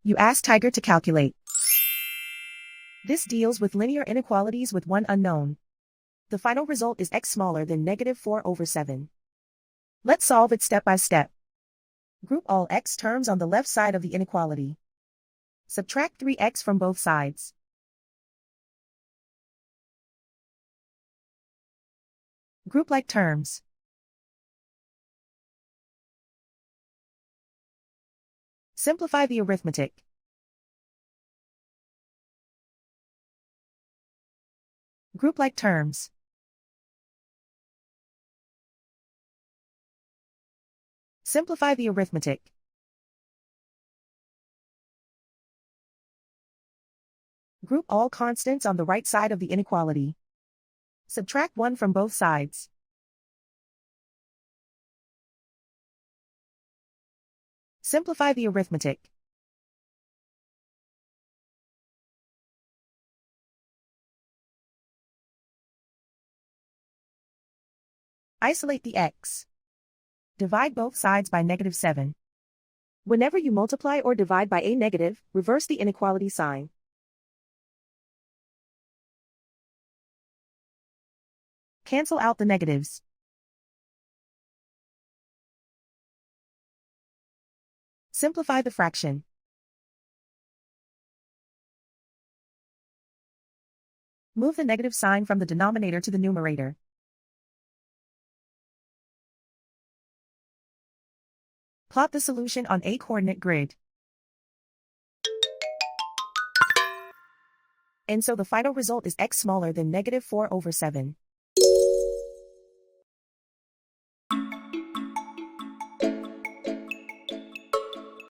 You ask Tiger to calculate. This deals with linear inequalities with one unknown. The final result is x smaller than -4/7. Let's solve it step by step. Group all x terms on the left side of the inequality. Subtract 3x from both sides. Group like terms. Simplify the arithmetic. Group like terms. Simplify the arithmetic. Group all constants on the right side of the inequality. Subtract 1 from both sides. Simplify the arithmetic. Isolate the x. Divide both sides by -7. Whenever you multiply or divide by a negative, reverse the inequality sign. Cancel out the negatives. Simplify the fraction. Move the negative sign from the denominator to the numerator. Plot the solution on a coordinate grid. And so the final result is x smaller than -4/7.